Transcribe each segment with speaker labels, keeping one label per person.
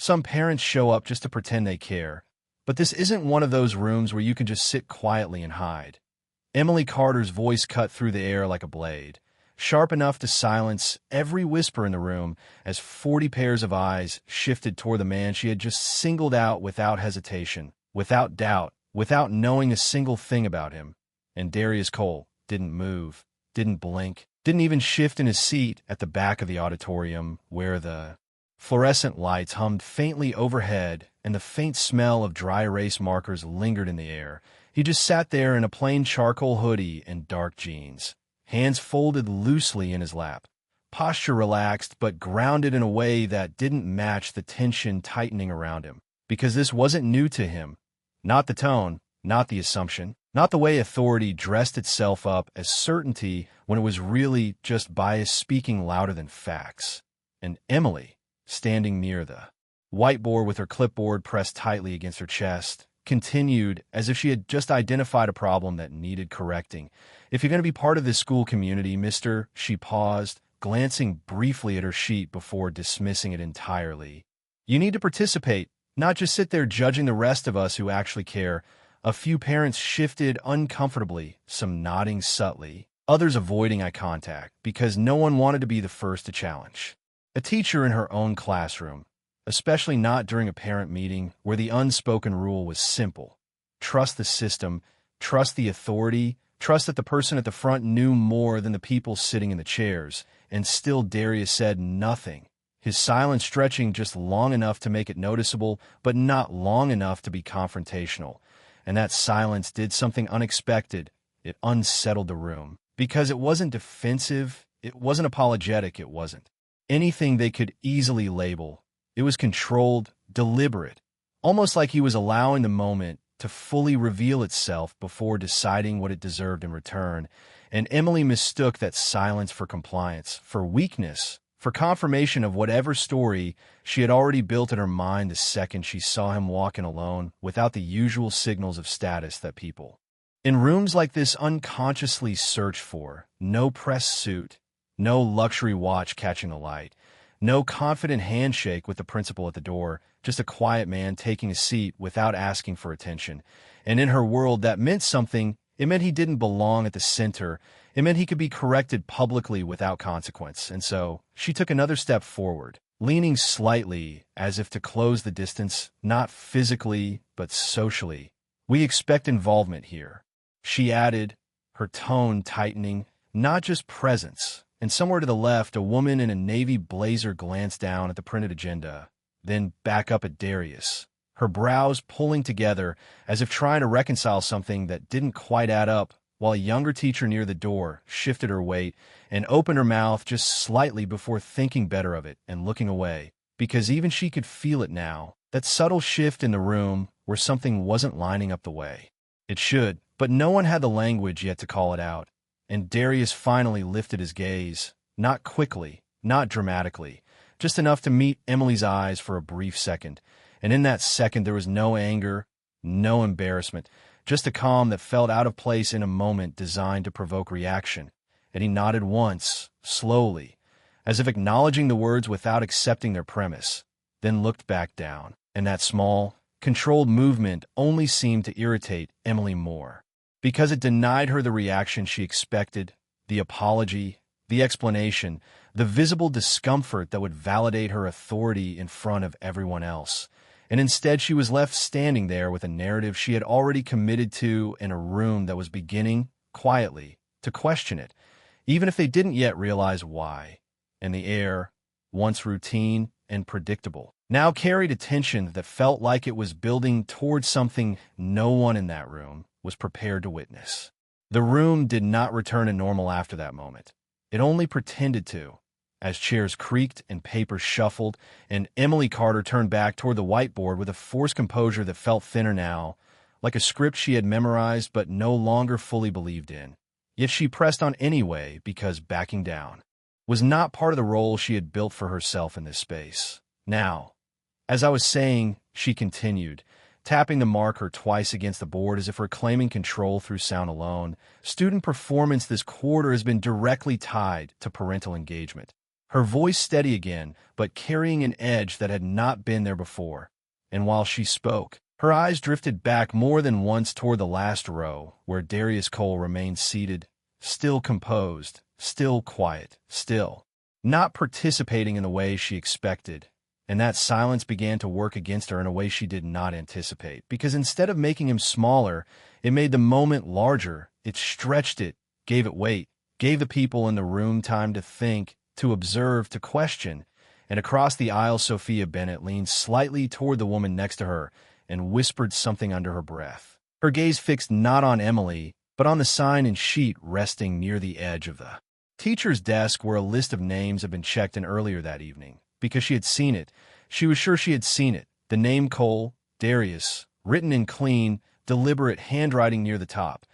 Speaker 1: Some parents show up just to pretend they care, but this isn't one of those rooms where you can just sit quietly and hide. Emily Carter's voice cut through the air like a blade, sharp enough to silence every whisper in the room as 40 pairs of eyes shifted toward the man she had just singled out without hesitation, without doubt, without knowing a single thing about him. And Darius Cole didn't move, didn't blink, didn't even shift in his seat at the back of the auditorium where the fluorescent lights hummed faintly overhead and the faint smell of dry erase markers lingered in the air. He just sat there in a plain charcoal hoodie and dark jeans, hands folded loosely in his lap, posture relaxed but grounded in a way that didn't match the tension tightening around him. Because this wasn't new to him. Not the tone, not the assumption, not the way authority dressed itself up as certainty when it was really just bias speaking louder than facts. And Emily, standing near the whiteboard with her clipboard pressed tightly against her chest, continued as if she had just identified a problem that needed correcting. If you're going to be part of this school community, mister, she paused, glancing briefly at her sheet before dismissing it entirely. You need to participate, not just sit there judging the rest of us who actually care. A few parents shifted uncomfortably, some nodding subtly, others avoiding eye contact because no one wanted to be the first to challenge a teacher in her own classroom, especially not during a parent meeting where the unspoken rule was simple. Trust the system, trust the authority, trust that the person at the front knew more than the people sitting in the chairs. And still Darius said nothing, his silence stretching just long enough to make it noticeable, but not long enough to be confrontational. And that silence did something unexpected. It unsettled the room. Because it wasn't defensive, it wasn't apologetic, it wasn't anything they could easily label. It was controlled, deliberate, almost like he was allowing the moment to fully reveal itself before deciding what it deserved in return. And Emily mistook that silence for compliance, for weakness, for confirmation of whatever story she had already built in her mind the second she saw him walking alone without the usual signals of status that people in rooms like this unconsciously search for. No press suit, no luxury watch catching the light, no confident handshake with the principal at the door, just a quiet man taking a seat without asking for attention. And in her world, that meant something. It meant he didn't belong at the center. It meant he could be corrected publicly without consequence. And so she took another step forward, leaning slightly as if to close the distance, not physically, but socially. We expect involvement here, she added, her tone tightening, not just presence. And somewhere to the left, a woman in a navy blazer glanced down at the printed agenda, then back up at Darius, her brows pulling together as if trying to reconcile something that didn't quite add up, while a younger teacher near the door shifted her weight and opened her mouth just slightly before thinking better of it and looking away, because even she could feel it now, that subtle shift in the room where something wasn't lining up the way it should, but no one had the language yet to call it out. And Darius finally lifted his gaze, not quickly, not dramatically, just enough to meet Emily's eyes for a brief second. And in that second, there was no anger, no embarrassment, just a calm that felt out of place in a moment designed to provoke reaction. And he nodded once, slowly, as if acknowledging the words without accepting their premise, then looked back down. And that small, controlled movement only seemed to irritate Emily more, because it denied her the reaction she expected, the apology, the explanation, the visible discomfort that would validate her authority in front of everyone else. And instead she was left standing there with a narrative she had already committed to in a room that was beginning, quietly, to question it, even if they didn't yet realize why. And the air, once routine and predictable, now carried a tension that felt like it was building towards something no one in that room was prepared to witness. The room did not return to normal after that moment. It only pretended to, as chairs creaked and papers shuffled, and Emily Carter turned back toward the whiteboard with a forced composure that felt thinner now, like a script she had memorized but no longer fully believed in. Yet she pressed on anyway because backing down was not part of the role she had built for herself in this space. Now, as I was saying, she continued, tapping the marker twice against the board as if reclaiming control through sound alone, student performance this quarter has been directly tied to parental engagement. her voice steady again, but carrying an edge that had not been there before. And while she spoke, her eyes drifted back more than once toward the last row, where Darius Cole remained seated, still composed, still quiet, still not participating in the way she expected. And that silence began to work against her in a way she did not anticipate, because instead of making him smaller, it made the moment larger. It stretched it, gave it weight, gave the people in the room time to think, to observe, to question. And across the aisle, Sophia Bennett leaned slightly toward the woman next to her and whispered something under her breath, her gaze fixed not on Emily, but on the sign and sheet resting near the edge of the teacher's desk, where a list of names had been checked in earlier that evening. Because she had seen it. She was sure she had seen it. The name Cole, Darius, written in clean, deliberate handwriting near the top.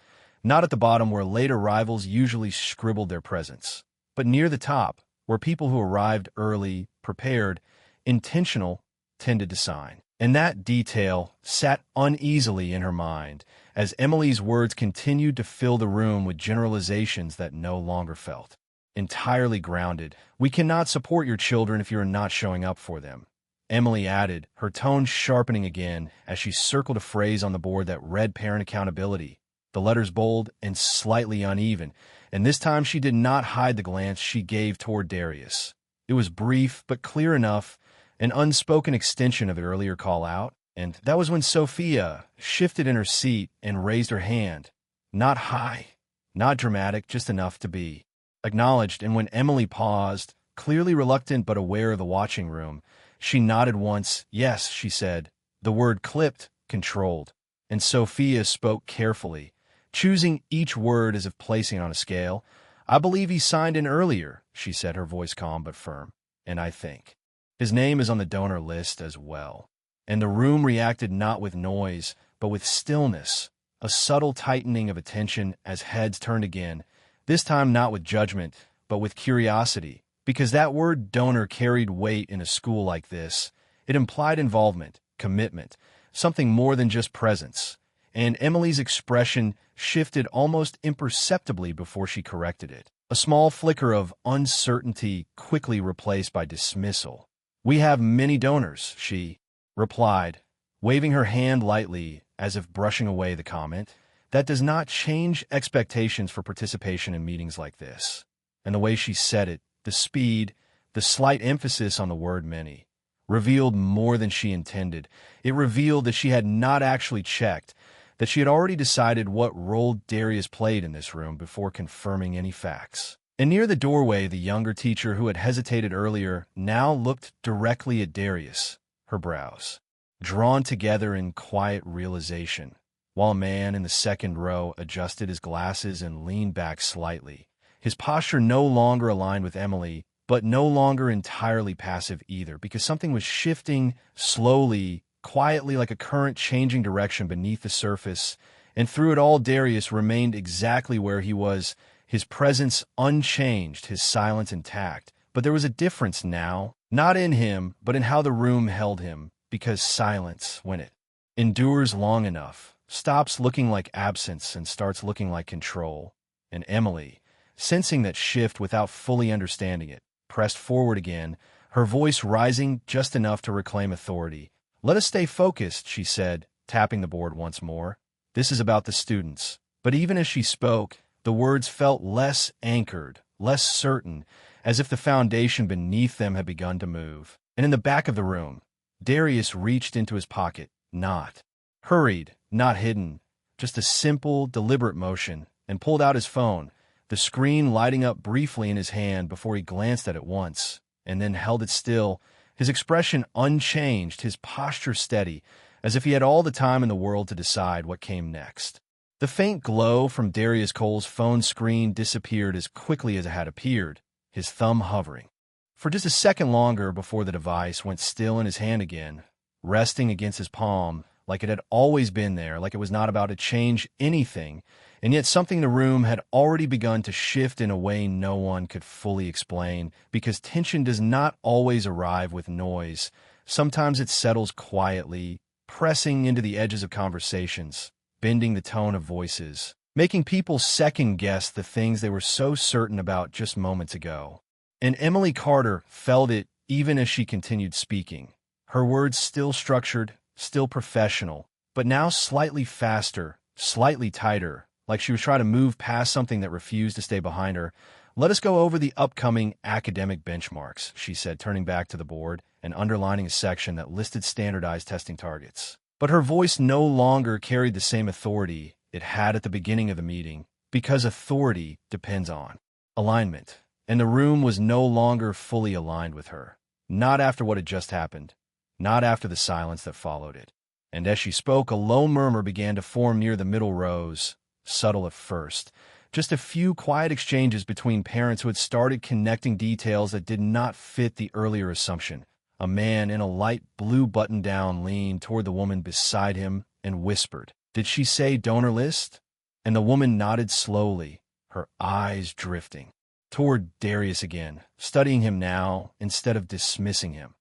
Speaker 1: Not at the bottom where late arrivals usually scribbled their presence, but near the top, where people who arrived early, prepared, intentional, tended to sign. And that detail sat uneasily in her mind as Emily's words continued to fill the room with generalizations that no longer felt entirely grounded. "We cannot support your children if you are not showing up for them," Emily added, her tone sharpening again as she circled a phrase on the board that read parent accountability, the letters bold and slightly uneven, and this time she did not hide the glance she gave toward Darius. It was brief but clear enough, an unspoken extension of the earlier call out, and that was when Sophia shifted in her seat and raised her hand. Not high, not dramatic, just enough to be acknowledged. And when Emily paused, clearly reluctant but aware of the watching room, she nodded once. "Yes," she said, the word clipped, controlled. And Sophia spoke carefully, choosing each word as if placing it on a scale. "I believe he signed in earlier," she said, her voice calm but firm. "And I think his name is on the donor list as well." And the room reacted not with noise, but with stillness, a subtle tightening of attention as heads turned again, this time not with judgment, but with curiosity, because that word donor carried weight in a school like this. It implied involvement, commitment, something more than just presence. And Emily's expression shifted almost imperceptibly before she corrected it. A small flicker of uncertainty quickly replaced by dismissal. "We have many donors," she replied, waving her hand lightly as if brushing away the comment. "That does not change expectations for participation in meetings like this." And the way she said it, the speed, the slight emphasis on the word many, revealed more than she intended. It revealed that she had not actually checked, that she had already decided what role Darius played in this room before confirming any facts. And near the doorway, the younger teacher who had hesitated earlier now looked directly at Darius, her brows drawn together in quiet realization, while a man in the second row adjusted his glasses and leaned back slightly, his posture no longer aligned with Emily, but no longer entirely passive either, because something was shifting slowly, quietly, like a current changing direction beneath the surface. And through it all, Darius remained exactly where he was, his presence unchanged, his silence intact. But there was a difference now, not in him, but in how the room held him, because silence, when it endures long enough, stops looking like absence and starts looking like control. And Emily, sensing that shift without fully understanding it, pressed forward again, her voice rising just enough to reclaim authority. "Let us stay focused," she said, tapping the board once more. "This is about the students." But even as she spoke, the words felt less anchored, less certain, as if the foundation beneath them had begun to move. And in the back of the room, Darius reached into his pocket, not hurried, not hidden, just a simple, deliberate motion, and pulled out his phone, the screen lighting up briefly in his hand before he glanced at it once, and then held it still, his expression unchanged, his posture steady, as if he had all the time in the world to decide what came next. The faint glow from Darius Cole's phone screen disappeared as quickly as it had appeared, his thumb hovering for just a second longer before the device went still in his hand again, resting against his palm like it had always been there, like it was not about to change anything, and yet something in the room had already begun to shift in a way no one could fully explain, because tension does not always arrive with noise. Sometimes it settles quietly, pressing into the edges of conversations, bending the tone of voices, making people second-guess the things they were so certain about just moments ago. And Emily Carter felt it even as she continued speaking. Her words still structured, still professional, but now slightly faster, slightly tighter, like she was trying to move past something that refused to stay behind her. "Let us go over the upcoming academic benchmarks," she said, turning back to the board and underlining a section that listed standardized testing targets. But her voice no longer carried the same authority it had at the beginning of the meeting, because authority depends on alignment. And the room was no longer fully aligned with her. Not after what had just happened. Not after the silence that followed it. And as she spoke, a low murmur began to form near the middle rows, subtle at first. Just a few quiet exchanges between parents who had started connecting details that did not fit the earlier assumption. A man in a light blue button-down leaned toward the woman beside him and whispered, "Did she say donor list?" And the woman nodded slowly, her eyes drifting toward Darius again, studying him now instead of dismissing him,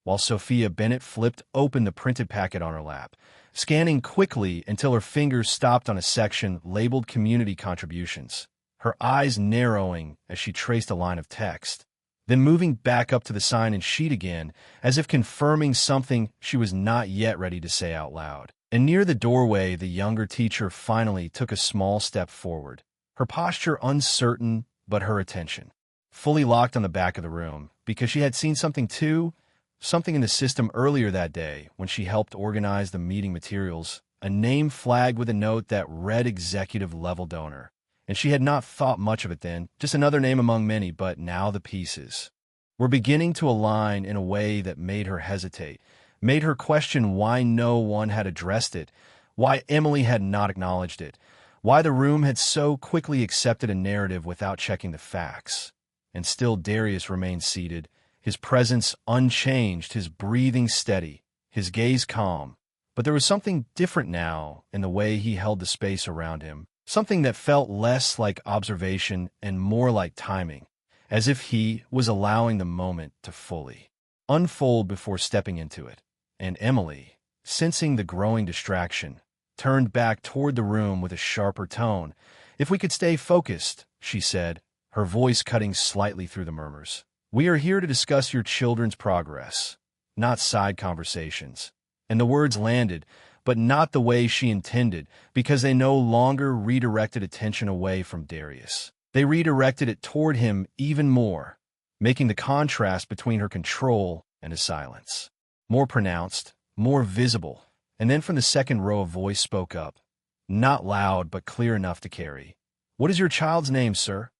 Speaker 1: while Sophia Bennett flipped open the printed packet on her lap, scanning quickly until her fingers stopped on a section labeled Community Contributions, her eyes narrowing as she traced a line of text, then moving back up to the sign and sheet again, as if confirming something she was not yet ready to say out loud. And near the doorway, the younger teacher finally took a small step forward, her posture uncertain, but her attention fully locked on the back of the room, because she had seen something too, something in the system earlier that day when she helped organize the meeting materials, a name flagged with a note that read executive-level donor. And she had not thought much of it then, just another name among many, but now the pieces were beginning to align in a way that made her hesitate, made her question why no one had addressed it, why Emily had not acknowledged it, why the room had so quickly accepted a narrative without checking the facts. And still Darius remained seated, his presence unchanged, his breathing steady, his gaze calm. But there was something different now in the way he held the space around him, something that felt less like observation and more like timing, as if he was allowing the moment to fully unfold before stepping into it. And Emily, sensing the growing distraction, turned back toward the room with a sharper tone. "If we could stay focused," she said, her voice cutting slightly through the murmurs. "We are here to discuss your children's progress, not side conversations." And the words landed, but not the way she intended, because they no longer redirected attention away from Darius. They redirected it toward him even more, making the contrast between her control and his silence more pronounced, more visible. And then from the second row a voice spoke up, not loud but clear enough to carry. "What is your child's name, sir?"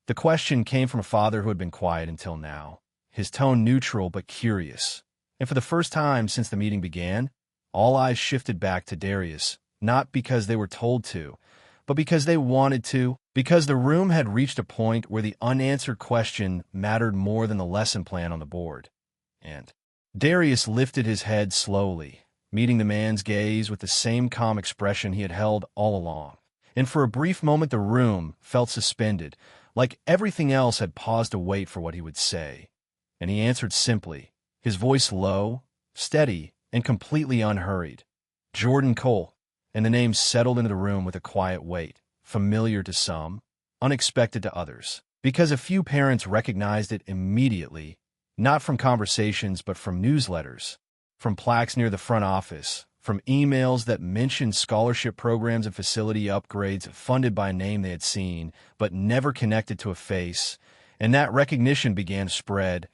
Speaker 1: The question came from a father who had been quiet until now, his tone neutral but curious. And for the first time since the meeting began, all eyes shifted back to Darius, not because they were told to, but because they wanted to, because the room had reached a point where the unanswered question mattered more than the lesson plan on the board. And Darius lifted his head slowly, meeting the man's gaze with the same calm expression he had held all along. And for a brief moment the room felt suspended, like everything else had paused to wait for what he would say. And he answered simply, his voice low, steady, and completely unhurried. "Jordan Cole." And the name settled into the room with a quiet weight, familiar to some, unexpected to others, because a few parents recognized it immediately, not from conversations but from newsletters, from plaques near the front office, from emails that mentioned scholarship programs and facility upgrades funded by a name they had seen, but never connected to a face. And that recognition began to spread,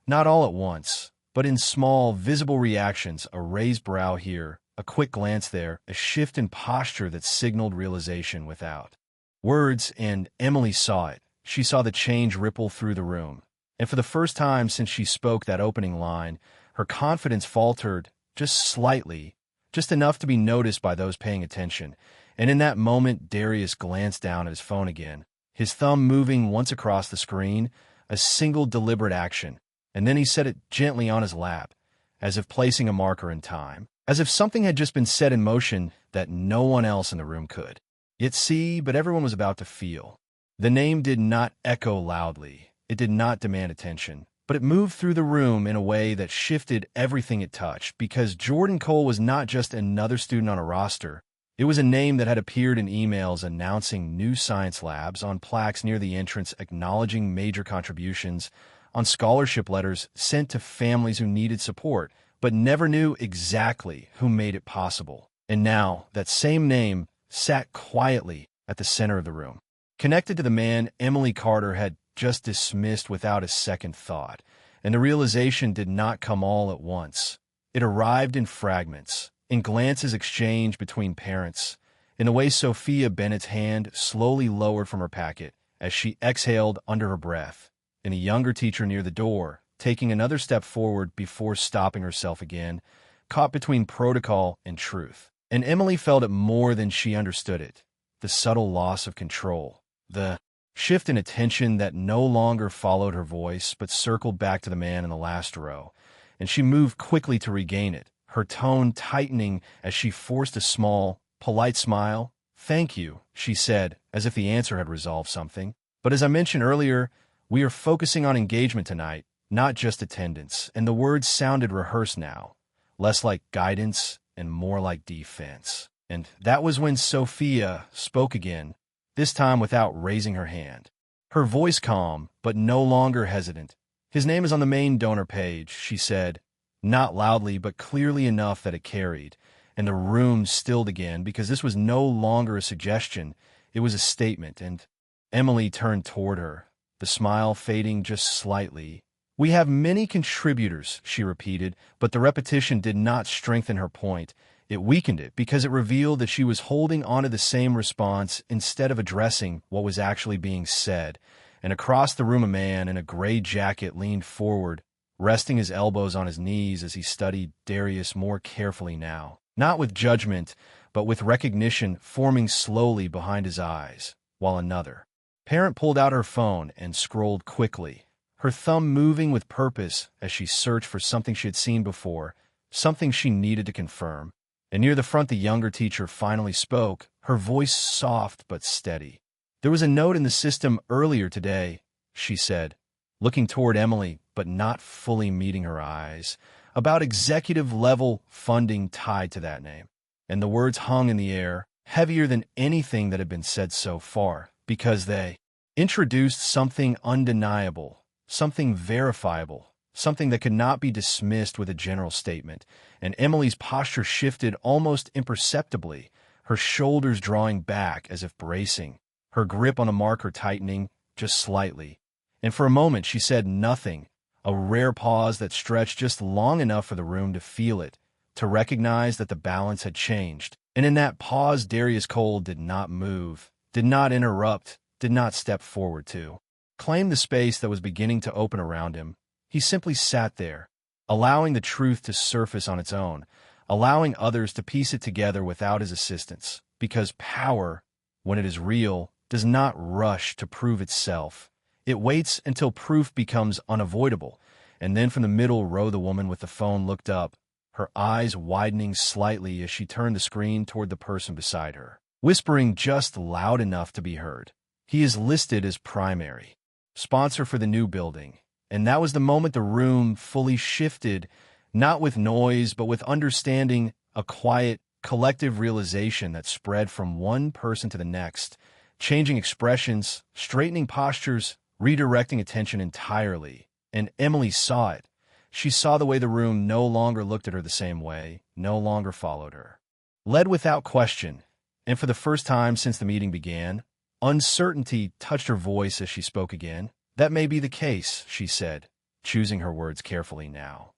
Speaker 1: not all at once, but in small, visible reactions, a raised brow here, a quick glance there, a shift in posture that signaled realization without words, and Emily saw it. She saw the change ripple through the room. And for the first time since she spoke that opening line, her confidence faltered just slightly, just enough to be noticed by those paying attention. And in that moment, Darius glanced down at his phone again, his thumb moving once across the screen, a single deliberate action. And then he set it gently on his lap, as if placing a marker in time, as if something had just been set in motion that no one else in the room could yet see, but everyone was about to feel. The name did not echo loudly. It did not demand attention, but it moved through the room in a way that shifted everything it touched, because Jordan Cole was not just another student on a roster. It was a name that had appeared in emails announcing new science labs, on plaques near the entrance acknowledging major contributions, on scholarship letters sent to families who needed support, but never knew exactly who made it possible. And now, that same name sat quietly at the center of the room, connected to the man Emily Carter had just dismissed without a second thought. And the realization did not come all at once. It arrived in fragments, in glances exchanged between parents, in the way Sophia Bennett's hand slowly lowered from her packet as she exhaled under her breath, in a younger teacher near the door, taking another step forward before stopping herself again, caught between protocol and truth. And Emily felt it more than she understood it, the subtle loss of control, the shift in attention that no longer followed her voice but circled back to the man in the last row, and she moved quickly to regain it, her tone tightening as she forced a small, polite smile. "Thank you," she said, as if the answer had resolved something. "But as I mentioned earlier, we are focusing on engagement tonight, not just attendance," and the words sounded rehearsed now, less like guidance and more like defense. And that was when Sophia spoke again, this time without raising her hand. Her voice calm, but no longer hesitant. "His name is on the main donor page," she said, not loudly but clearly enough that it carried, and the room stilled again because this was no longer a suggestion, it was a statement, and Emily turned toward her, the smile fading just slightly. "We have many contributors," she repeated, but the repetition did not strengthen her point. It weakened it because it revealed that she was holding onto the same response instead of addressing what was actually being said. And across the room a man in a gray jacket leaned forward, resting his elbows on his knees as he studied Darius more carefully now. Not with judgment, but with recognition forming slowly behind his eyes, while another parent pulled out her phone and scrolled quickly, her thumb moving with purpose as she searched for something she had seen before, something she needed to confirm. And near the front the younger teacher finally spoke, her voice soft but steady. "There was a note in the system earlier today," she said, looking toward Emily but not fully meeting her eyes, "about executive-level funding tied to that name." And the words hung in the air, heavier than anything that had been said so far, because they introduced something undeniable, something verifiable, something that could not be dismissed with a general statement. And Emily's posture shifted almost imperceptibly, her shoulders drawing back as if bracing, her grip on the marker tightening just slightly. And for a moment she said nothing, a rare pause that stretched just long enough for the room to feel it, to recognize that the balance had changed. And in that pause Darius Cole did not move, did not interrupt, did not step forward to claim the space that was beginning to open around him. He simply sat there, allowing the truth to surface on its own, allowing others to piece it together without his assistance, because power, when it is real, does not rush to prove itself. It waits until proof becomes unavoidable, and then from the middle row the woman with the phone looked up, her eyes widening slightly as she turned the screen toward the person beside her, whispering just loud enough to be heard. "He is listed as primary sponsor for the new building." And that was the moment the room fully shifted, not with noise, but with understanding, a quiet, collective realization that spread from one person to the next, changing expressions, straightening postures, redirecting attention entirely. And Emily saw it. She saw the way the room no longer looked at her the same way, no longer followed her. Led without question, and for the first time since the meeting began, uncertainty touched her voice as she spoke again. "That may be the case," she said, choosing her words carefully now.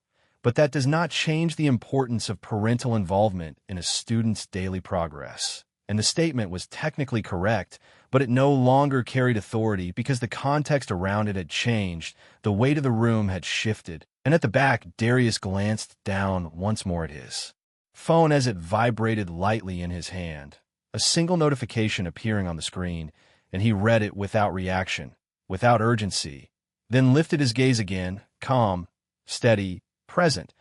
Speaker 1: "But that does not change the importance of parental involvement in a student's daily progress." And the statement was technically correct, but it no longer carried authority because the context around it had changed, the weight of the room had shifted. And at the back, Darius glanced down once more at his phone as it vibrated lightly in his hand, a single notification appearing on the screen, and he read it without reaction, without urgency, then lifted his gaze again, calm, steady, present,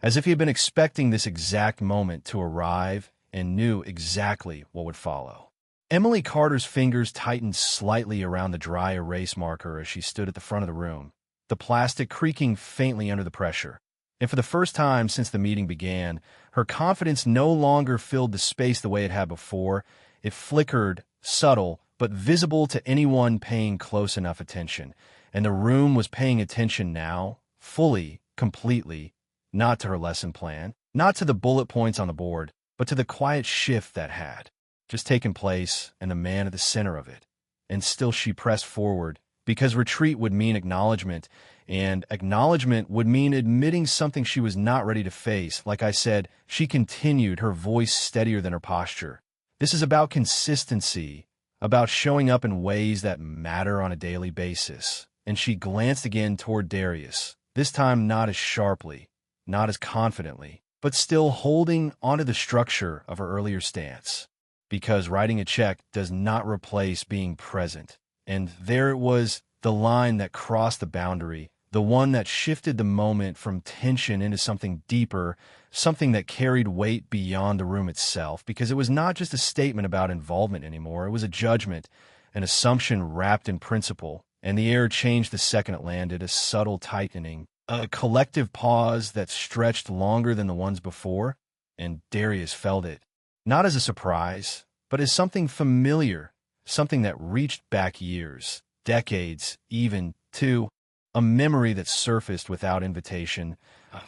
Speaker 1: as if he had been expecting this exact moment to arrive and knew exactly what would follow. Emily Carter's fingers tightened slightly around the dry erase marker as she stood at the front of the room, the plastic creaking faintly under the pressure. And for the first time since the meeting began, her confidence no longer filled the space the way it had before. It flickered, subtle, but visible to anyone paying close enough attention. and the room was paying attention now, fully, completely, not to her lesson plan, not to the bullet points on the board, but to the quiet shift that had just taken place and the man at the center of it. And still she pressed forward, because retreat would mean acknowledgement, and acknowledgement would mean admitting something she was not ready to face. Like I said, she continued, her voice steadier than her posture. This is about consistency, about showing up in ways that matter on a daily basis. And she glanced again toward Darius, this time not as sharply, not as confidently, but still holding onto the structure of her earlier stance. Because writing a check does not replace being present. And there it was, the line that crossed the boundary, the one that shifted the moment from tension into something deeper, something that carried weight beyond the room itself, because it was not just a statement about involvement anymore. It was a judgment, an assumption wrapped in principle, and the air changed the second it landed, a subtle tightening, a collective pause that stretched longer than the ones before, and Darius felt it, not as a surprise, but as something familiar, something that reached back years, decades, even, to a memory that surfaced without invitation,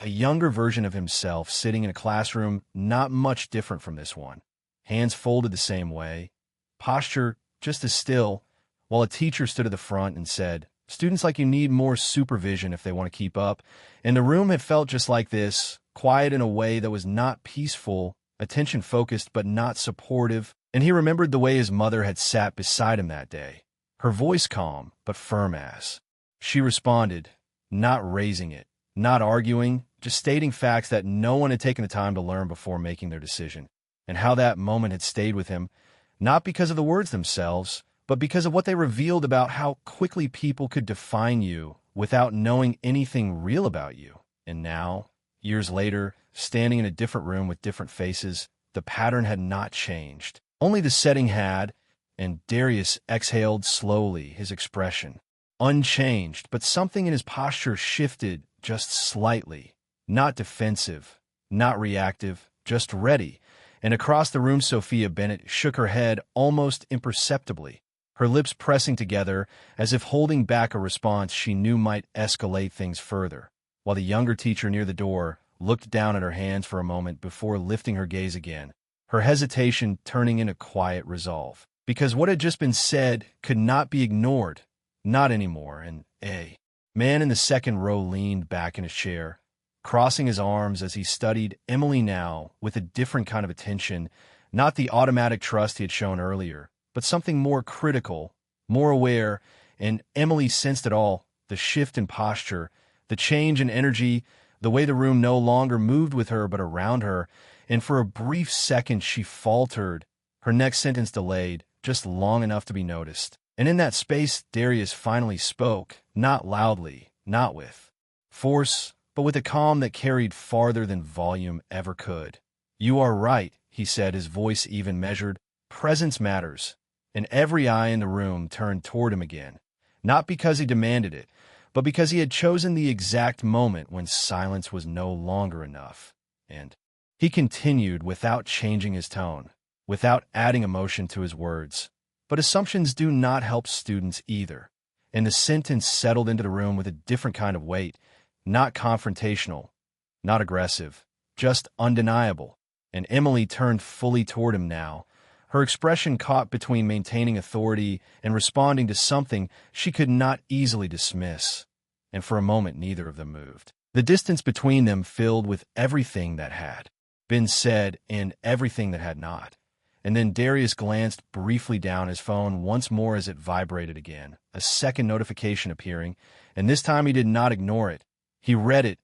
Speaker 1: a younger version of himself sitting in a classroom not much different from this one, hands folded the same way, posture just as still, while a teacher stood at the front and said, "Students like you need more supervision if they want to keep up." And the room had felt just like this, quiet in a way that was not peaceful, attention-focused but not supportive. And he remembered the way his mother had sat beside him that day, her voice calm but firm as. She responded, not raising it, not arguing, just stating facts that no one had taken the time to learn before making their decision, and how that moment had stayed with him, not because of the words themselves, but because of what they revealed about how quickly people could define you without knowing anything real about you. And now, years later, standing in a different room with different faces, the pattern had not changed. Only the setting had, and Darius exhaled slowly, his expression unchanged, but something in his posture shifted just slightly, not defensive, not reactive, just ready. And across the room, Sophia Bennett shook her head almost imperceptibly, her lips pressing together as if holding back a response she knew might escalate things further, while the younger teacher near the door looked down at her hands for a moment before lifting her gaze again, her hesitation turning into quiet resolve. Because what had just been said could not be ignored, not anymore. And a man in the second row leaned back in his chair, crossing his arms as he studied Emily now with a different kind of attention, not the automatic trust he had shown earlier, but something more critical, more aware, and Emily sensed it all, the shift in posture, the change in energy, the way the room no longer moved with her but around her, and for a brief second she faltered, her next sentence delayed, just long enough to be noticed. And in that space, Darius finally spoke, not loudly, not with force, but with a calm that carried farther than volume ever could. "You are right," he said, his voice even measured. "Presence matters." And every eye in the room turned toward him again, not because he demanded it, but because he had chosen the exact moment when silence was no longer enough. And he continued without changing his tone, without adding emotion to his words. But assumptions do not help students either. And the sentence settled into the room with a different kind of weight, not confrontational, not aggressive, just undeniable. And Emily turned fully toward him now, her expression caught between maintaining authority and responding to something she could not easily dismiss. And for a moment, neither of them moved. The distance between them filled with everything that had been said and everything that had not. And then Darius glanced briefly down his phone once more as it vibrated again, a second notification appearing, and this time he did not ignore it. He read it,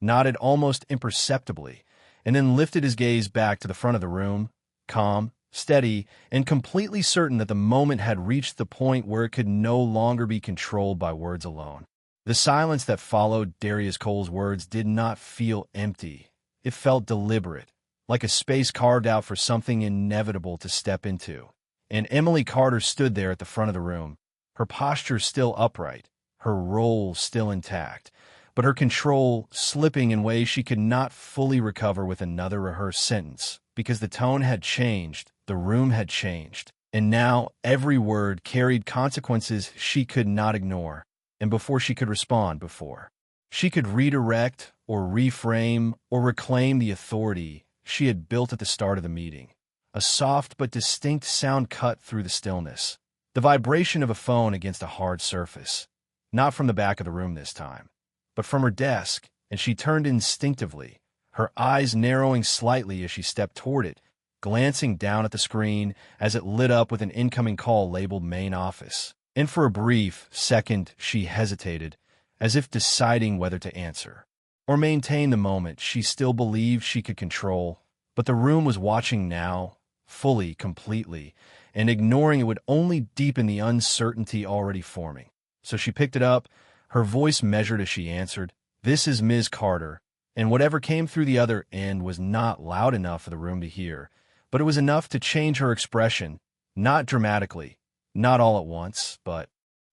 Speaker 1: nodded almost imperceptibly, and then lifted his gaze back to the front of the room, calm, steady, and completely certain that the moment had reached the point where it could no longer be controlled by words alone. The silence that followed Darius Cole's words did not feel empty. It felt deliberate, like a space carved out for something inevitable to step into. And Emily Carter stood there at the front of the room, her posture still upright, her role still intact, but her control slipping in ways she could not fully recover with another rehearsed sentence, because the tone had changed, the room had changed, and now every word carried consequences she could not ignore. and before she could respond, before she could redirect or reframe or reclaim the authority she had built at the start of the meeting, a soft but distinct sound cut through the stillness, the vibration of a phone against a hard surface, not from the back of the room this time, but from her desk, and she turned instinctively, her eyes narrowing slightly as she stepped toward it, glancing down at the screen as it lit up with an incoming call labeled Main Office. And for a brief second, she hesitated, as if deciding whether to answer or maintain the moment she still believed she could control. But the room was watching now, fully, completely, and ignoring it would only deepen the uncertainty already forming. So she picked it up, her voice measured as she answered, "This is Ms. Carter," and whatever came through the other end was not loud enough for the room to hear, but it was enough to change her expression, not dramatically, not all at once, but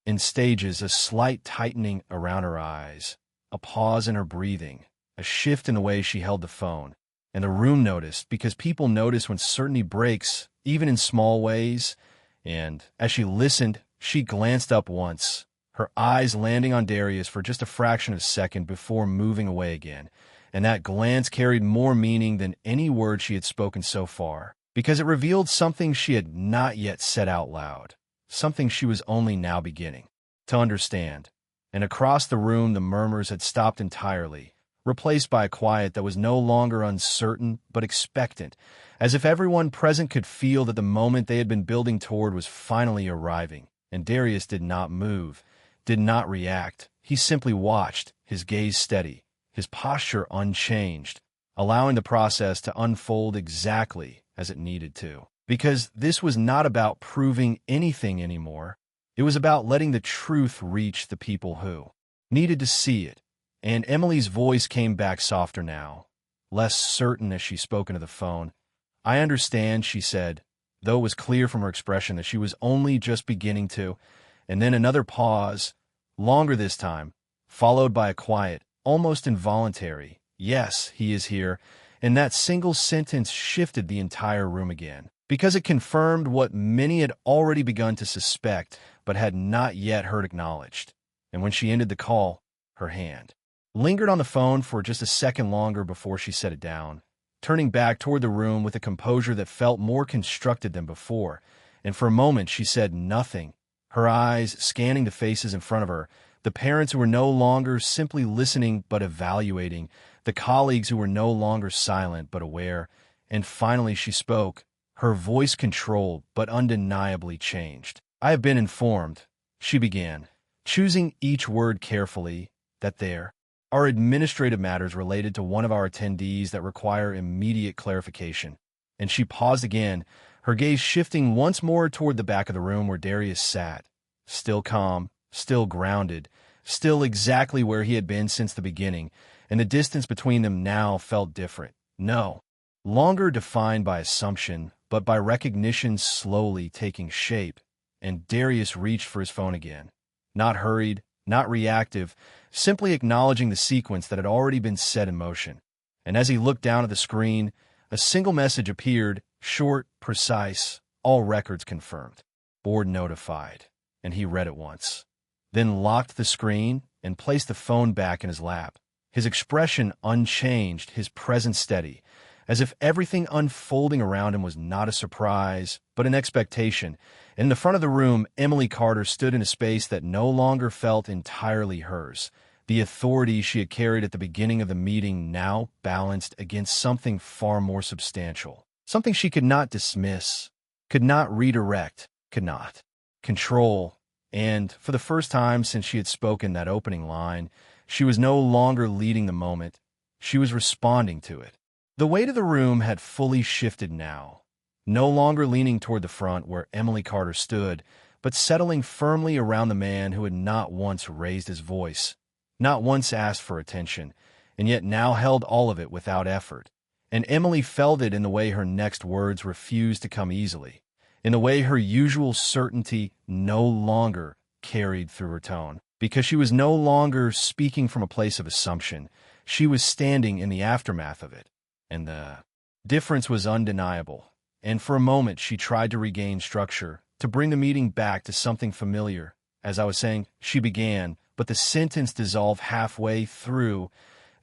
Speaker 1: in stages, a slight tightening around her eyes, a pause in her breathing, a shift in the way she held the phone. And the room noticed, because people notice when certainty breaks, even in small ways. And as she listened, she glanced up once, her eyes landing on Darius for just a fraction of a second before moving away again. And that glance carried more meaning than any word she had spoken so far, because it revealed something she had not yet said out loud, something she was only now beginning to understand. And across the room, the murmurs had stopped entirely, replaced by a quiet that was no longer uncertain but expectant, as if everyone present could feel that the moment they had been building toward was finally arriving. And Darius did not move, did not react. He simply watched, his gaze steady, his posture unchanged, allowing the process to unfold exactly as it needed to. Because this was not about proving anything anymore. It was about letting the truth reach the people who needed to see it. And Emily's voice came back softer now, less certain as she spoke into the phone. "I understand," she said, though it was clear from her expression that she was only just beginning to. And then another pause, longer this time, followed by a quiet, almost involuntary, "Yes, he is here." And that single sentence shifted the entire room again, because it confirmed what many had already begun to suspect but had not yet heard acknowledged. And when she ended the call, her hand lingered on the phone for just a second longer before she set it down, turning back toward the room with a composure that felt more constructed than before. And for a moment she said nothing, her eyes scanning the faces in front of her, the parents who were no longer simply listening but evaluating, the colleagues who were no longer silent but aware. And finally she spoke, her voice controlled but undeniably changed. "I have been informed," she began, choosing each word carefully, "that there are administrative matters related to one of our attendees that require immediate clarification." And she paused again, her gaze shifting once more toward the back of the room where Darius sat, still calm, still grounded, still exactly where he had been since the beginning, and the distance between them now felt different. No longer defined by assumption, but by recognition slowly taking shape. And Darius reached for his phone again, not hurried, not reactive, simply acknowledging the sequence that had already been set in motion. And as he looked down at the screen, a single message appeared, short, precise, all records confirmed, board notified. And he read it once, then locked the screen and placed the phone back in his lap, his expression unchanged, his presence steady, as if everything unfolding around him was not a surprise, but an expectation. In the front of the room, Emily Carter stood in a space that no longer felt entirely hers. The authority she had carried at the beginning of the meeting now balanced against something far more substantial, something she could not dismiss, could not redirect, could not control. And for the first time since she had spoken that opening line, she was no longer leading the moment, she was responding to it. The weight of the room had fully shifted now, no longer leaning toward the front where Emily Carter stood, but settling firmly around the man who had not once raised his voice, not once asked for attention, and yet now held all of it without effort. And Emily felt it in the way her next words refused to come easily, in the way her usual certainty no longer carried through her tone, because she was no longer speaking from a place of assumption. She was standing in the aftermath of it. And the difference was undeniable. And for a moment she tried to regain structure, to bring the meeting back to something familiar. As I was saying, she began, but the sentence dissolved halfway through,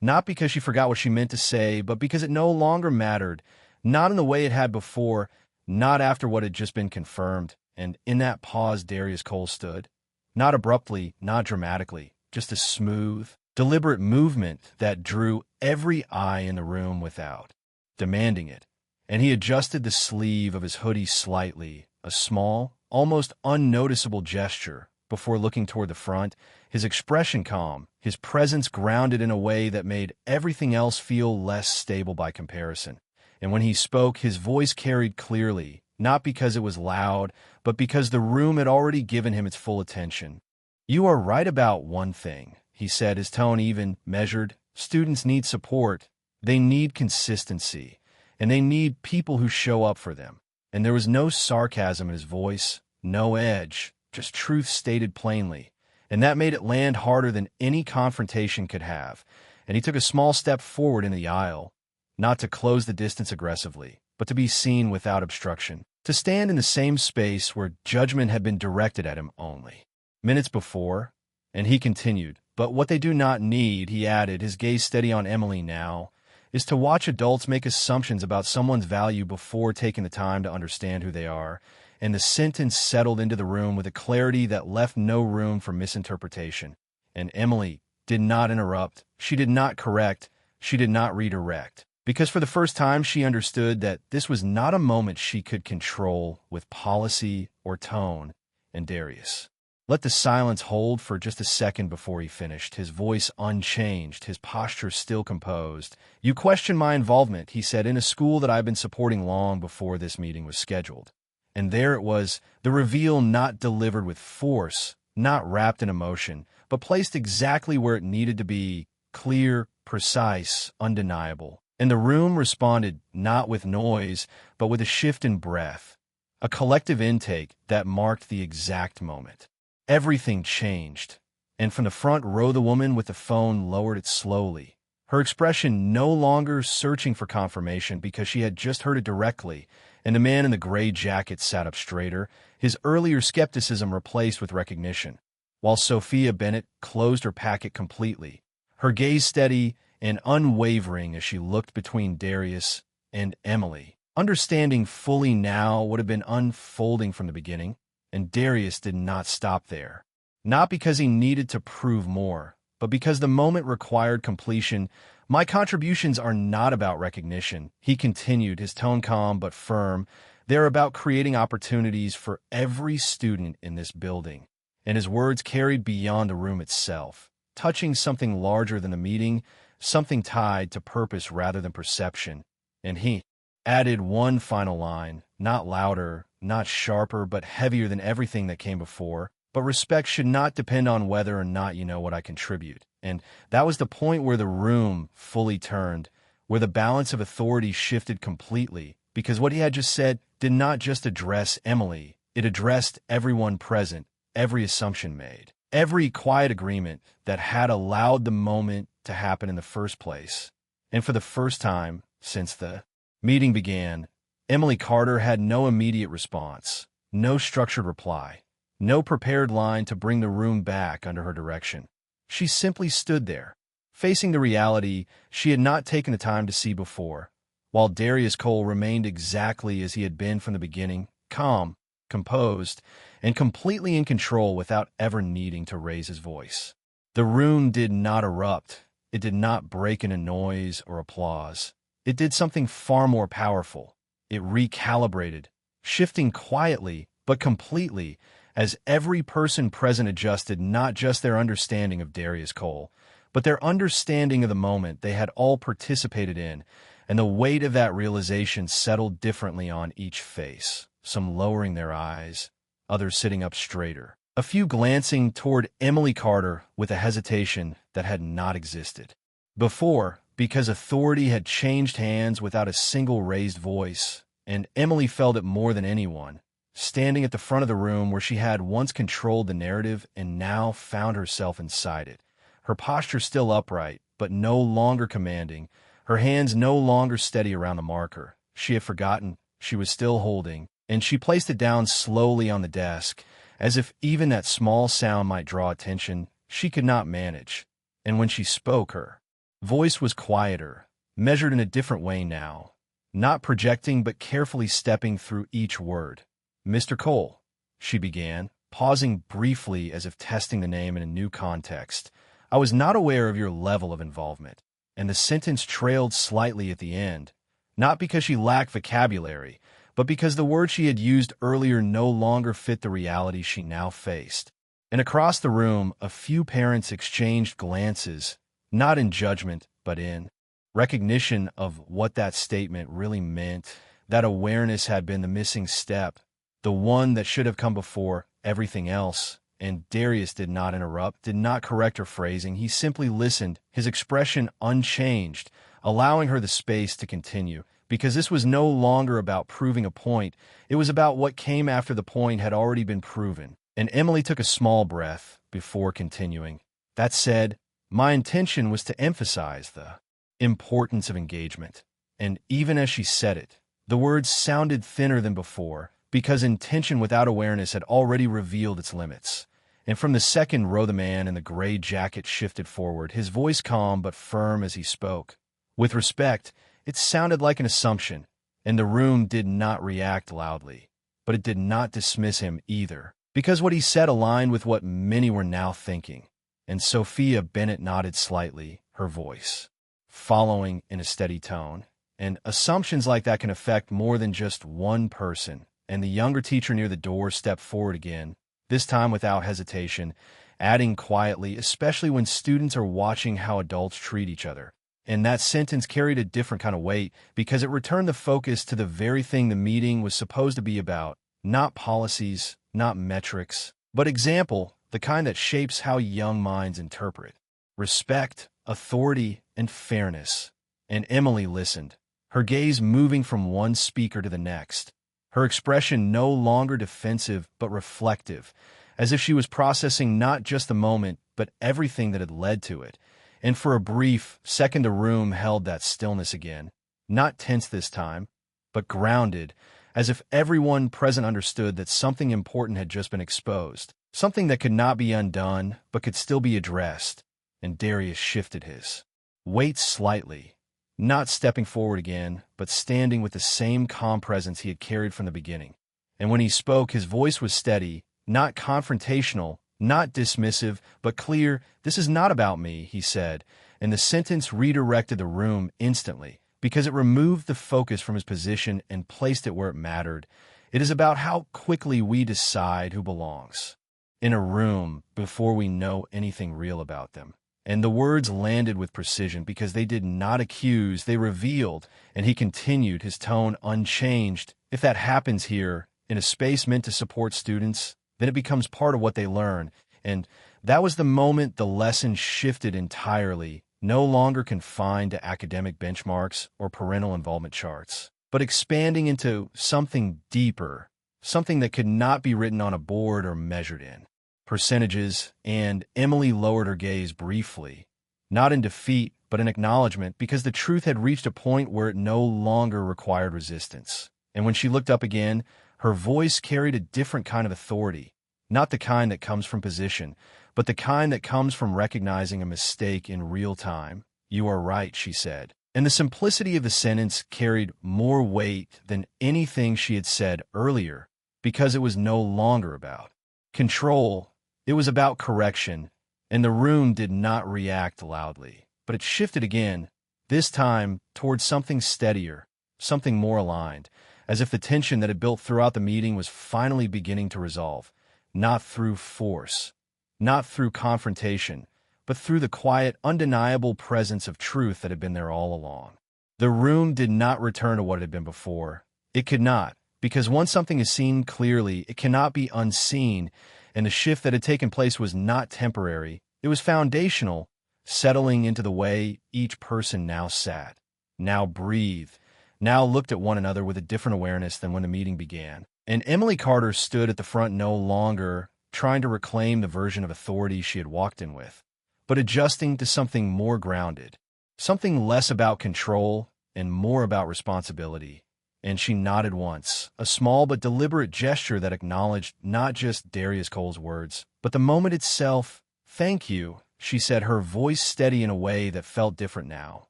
Speaker 1: not because she forgot what she meant to say, but because it no longer mattered, not in the way it had before, not after what had just been confirmed. And in that pause, Darius Cole stood. Not abruptly, not dramatically, just a smooth, deliberate movement that drew every eye in the room without, demanding it. And he adjusted the sleeve of his hoodie slightly, a small, almost unnoticeable gesture, before looking toward the front, his expression calm, his presence grounded in a way that made everything else feel less stable by comparison. And when he spoke, his voice carried clearly, not because it was loud, but because the room had already given him its full attention. "You are right about one thing," he said, his tone even, measured. "Students need support. They need consistency. And they need people who show up for them." And there was no sarcasm in his voice, no edge, just truth stated plainly. And that made it land harder than any confrontation could have. And he took a small step forward in the aisle, not to close the distance aggressively, but to be seen without obstruction, to stand in the same space where judgment had been directed at him only. Minutes before, and he continued, "But what they do not need," he added, his gaze steady on Emily now, "is to watch adults make assumptions about someone's value before taking the time to understand who they are." And the sentence settled into the room with a clarity that left no room for misinterpretation. And Emily did not interrupt. She did not correct. She did not redirect. Because for the first time, she understood that this was not a moment she could control with policy or tone. And Darius let the silence hold for just a second before he finished, his voice unchanged, his posture still composed. "You question my involvement," he said, "in a school that I've been supporting long before this meeting was scheduled." And there it was, the reveal not delivered with force, not wrapped in emotion, but placed exactly where it needed to be, clear, precise, undeniable. And the room responded not with noise, but with a shift in breath, a collective intake that marked the exact moment. Everything changed, and from the front row the woman with the phone lowered it slowly, her expression no longer searching for confirmation because she had just heard it directly, and the man in the gray jacket sat up straighter, his earlier skepticism replaced with recognition, while Sophia Bennett closed her packet completely, her gaze steady and unwavering as she looked between Darius and Emily, understanding fully now what had been unfolding from the beginning. And Darius did not stop there, not because he needed to prove more, but because the moment required completion. "My contributions are not about recognition," he continued, his tone calm but firm. "They're about creating opportunities for every student in this building." And his words carried beyond the room itself, touching something larger than the meeting, something tied to purpose rather than perception. And he added one final line, not louder, not sharper, but heavier than everything that came before. "But respect should not depend on whether or not you know what I contribute." And that was the point where the room fully turned, where the balance of authority shifted completely, because what he had just said did not just address Emily, it addressed everyone present, every assumption made, every quiet agreement that had allowed the moment to happen in the first place. And for the first time since the meeting began, Emily Carter had no immediate response, no structured reply, no prepared line to bring the room back under her direction. She simply stood there, facing the reality she had not taken the time to see before, while Darius Cole remained exactly as he had been from the beginning, calm, composed, and completely in control without ever needing to raise his voice. The room did not erupt. It did not break into noise or applause. It did something far more powerful. It recalibrated, shifting quietly but completely as every person present adjusted not just their understanding of Darius Cole, but their understanding of the moment they had all participated in, and the weight of that realization settled differently on each face, some lowering their eyes, others sitting up straighter, a few glancing toward Emily Carter with a hesitation that had not existed before, because authority had changed hands without a single raised voice, and Emily felt it more than anyone, standing at the front of the room where she had once controlled the narrative and now found herself inside it, her posture still upright, but no longer commanding, her hands no longer steady around the marker she had forgotten she was still holding, and she placed it down slowly on the desk, as if even that small sound might draw attention. she could not manage. And when she spoke, her voice was quieter, measured in a different way now, not projecting but carefully stepping through each word. "Mr. Cole," she began, pausing briefly as if testing the name in a new context. "I was not aware of your level of involvement." And the sentence trailed slightly at the end, not because she lacked vocabulary, but because the words she had used earlier no longer fit the reality she now faced. And across the room, a few parents exchanged glances, not in judgment, but in recognition of what that statement really meant. That awareness had been the missing step, the one that should have come before everything else. And Darius did not interrupt, did not correct her phrasing. He simply listened, his expression unchanged, allowing her the space to continue. Because this was no longer about proving a point, it was about what came after the point had already been proven. And Emily took a small breath before continuing. "That said, my intention was to emphasize the importance of engagement." And even as she said it, the words sounded thinner than before, because intention without awareness had already revealed its limits. And from the second row, the man in the gray jacket shifted forward, his voice calm but firm as he spoke. With respect, it sounded like an assumption, and the room did not react loudly. But it did not dismiss him either, because what he said aligned with what many were now thinking. And Sophia Bennett nodded slightly, her voice following in a steady tone. And assumptions like that can affect more than just one person. And the younger teacher near the door stepped forward again, this time without hesitation, adding quietly, especially when students are watching how adults treat each other. And that sentence carried a different kind of weight because it returned the focus to the very thing the meeting was supposed to be about, not policies, not metrics, but example, the kind that shapes how young minds interpret respect, authority, and fairness. And Emily listened, her gaze moving from one speaker to the next, her expression no longer defensive but reflective, as if she was processing not just the moment, but everything that had led to it. And for a brief second, the room held that stillness again, not tense this time, but grounded, as if everyone present understood that something important had just been exposed, something that could not be undone, but could still be addressed. And Darius shifted his weight slightly, not stepping forward again, but standing with the same calm presence he had carried from the beginning. And when he spoke, his voice was steady, not confrontational, not dismissive, but clear. "This is not about me," he said, and the sentence redirected the room instantly, because it removed the focus from his position and placed it where it mattered. It is about how quickly we decide who belongs in a room before we know anything real about them. And the words landed with precision because they did not accuse, they revealed, and he continued, his tone unchanged. "If that happens here, in a space meant to support students, then it becomes part of what they learn." And that was the moment the lesson shifted entirely, no longer confined to academic benchmarks or parental involvement charts, but expanding into something deeper, something that could not be written on a board or measured in percentages. And Emily lowered her gaze briefly, not in defeat, but in acknowledgement, because the truth had reached a point where it no longer required resistance. And when she looked up again, her voice carried a different kind of authority, not the kind that comes from position, but the kind that comes from recognizing a mistake in real time. "You are right," she said. And the simplicity of the sentence carried more weight than anything she had said earlier, because it was no longer about control. It was about correction, and the room did not react loudly, but it shifted again, this time towards something steadier, something more aligned, as if the tension that had built throughout the meeting was finally beginning to resolve, not through force, not through confrontation, but through the quiet, undeniable presence of truth that had been there all along. The room did not return to what it had been before. It could not, because once something is seen clearly, it cannot be unseen. And the shift that had taken place was not temporary. It was foundational, settling into the way each person now sat, now breathed, now looked at one another with a different awareness than when the meeting began. And Emily Carter stood at the front, no longer trying to reclaim the version of authority she had walked in with, but adjusting to something more grounded, something less about control and more about responsibility. And she nodded once, a small but deliberate gesture that acknowledged not just Darius Cole's words, but the moment itself, "Thank you," she said, her voice steady in a way that felt different now.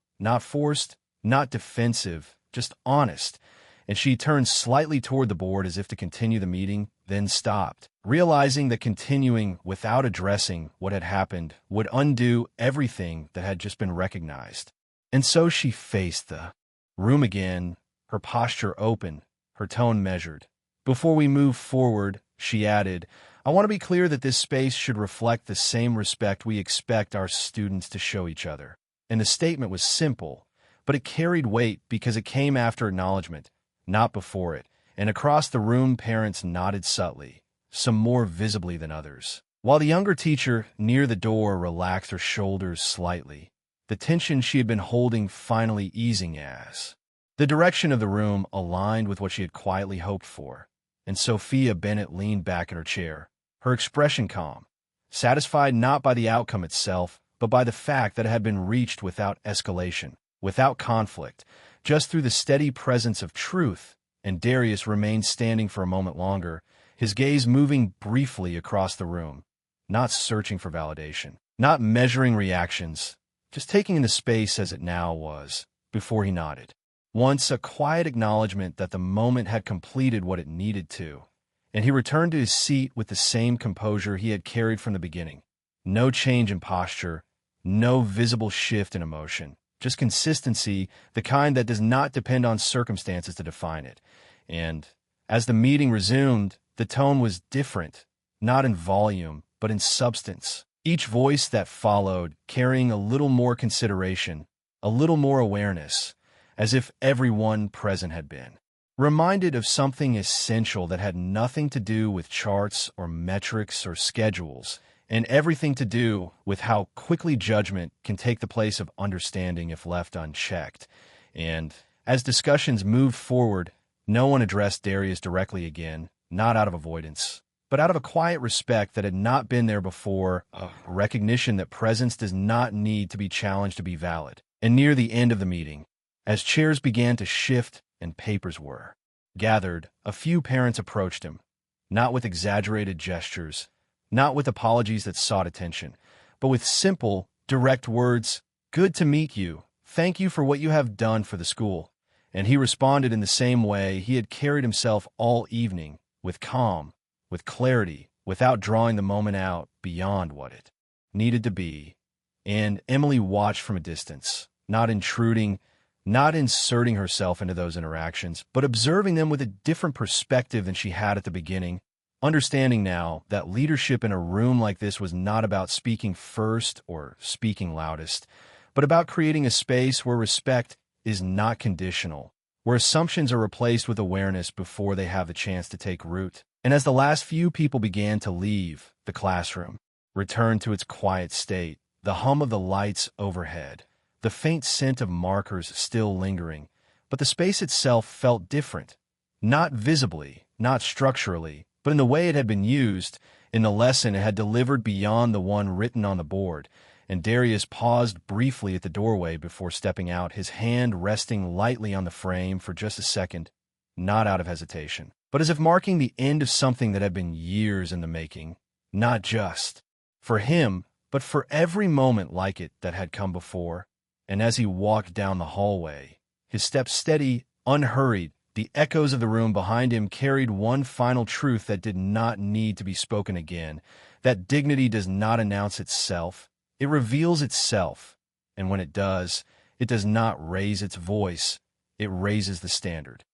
Speaker 1: Not forced, not defensive, just honest. And she turned slightly toward the board as if to continue the meeting, then stopped, realizing that continuing without addressing what had happened would undo everything that had just been recognized. And so she faced the room again, her posture open, her tone measured. "Before we move forward," she added, "I want to be clear that this space should reflect the same respect we expect our students to show each other." And the statement was simple, but it carried weight because it came after acknowledgement, not before it. And across the room, parents nodded subtly, some more visibly than others, while the younger teacher near the door relaxed her shoulders slightly, the tension she had been holding finally easing as the direction of the room aligned with what she had quietly hoped for. And Sophia Bennett leaned back in her chair, her expression calm, satisfied not by the outcome itself, but by the fact that it had been reached without escalation, without conflict, just through the steady presence of truth. And Darius remained standing for a moment longer, his gaze moving briefly across the room, not searching for validation, not measuring reactions, just taking in the space as it now was, before he nodded. Once a quiet acknowledgement that the moment had completed what it needed to, and he returned to his seat with the same composure he had carried from the beginning. No change in posture, no visible shift in emotion, just consistency, the kind that does not depend on circumstances to define it. And as the meeting resumed, the tone was different, not in volume, but in substance. Each voice that followed carrying a little more consideration, a little more awareness, as if everyone present had been reminded of something essential that had nothing to do with charts or metrics or schedules, and everything to do with how quickly judgment can take the place of understanding if left unchecked. And as discussions moved forward, no one addressed Darius directly again, not out of avoidance, but out of a quiet respect that had not been there before, a recognition that presence does not need to be challenged to be valid. And near the end of the meeting, as chairs began to shift and papers were gathered, a few parents approached him, not with exaggerated gestures, not with apologies that sought attention, but with simple, direct words, "Good to meet you. Thank you for what you have done for the school." And he responded in the same way he had carried himself all evening, with calm, with clarity, without drawing the moment out beyond what it needed to be. And Emily watched from a distance, not intruding, not inserting herself into those interactions, but observing them with a different perspective than she had at the beginning, understanding now that leadership in a room like this was not about speaking first or speaking loudest, but about creating a space where respect is not conditional, where assumptions are replaced with awareness before they have the chance to take root. And as the last few people began to leave the classroom, return to its quiet state, the hum of the lights overhead, the faint scent of markers still lingering, but the space itself felt different, not visibly, not structurally, but in the way it had been used, in the lesson it had delivered beyond the one written on the board. And Darius paused briefly at the doorway before stepping out, his hand resting lightly on the frame for just a second, not out of hesitation, but as if marking the end of something that had been years in the making, not just for him, but for every moment like it that had come before. And as he walked down the hallway, his steps steady, unhurried, the echoes of the room behind him carried one final truth that did not need to be spoken again, that dignity does not announce itself, it reveals itself, and when it does not raise its voice, it raises the standard.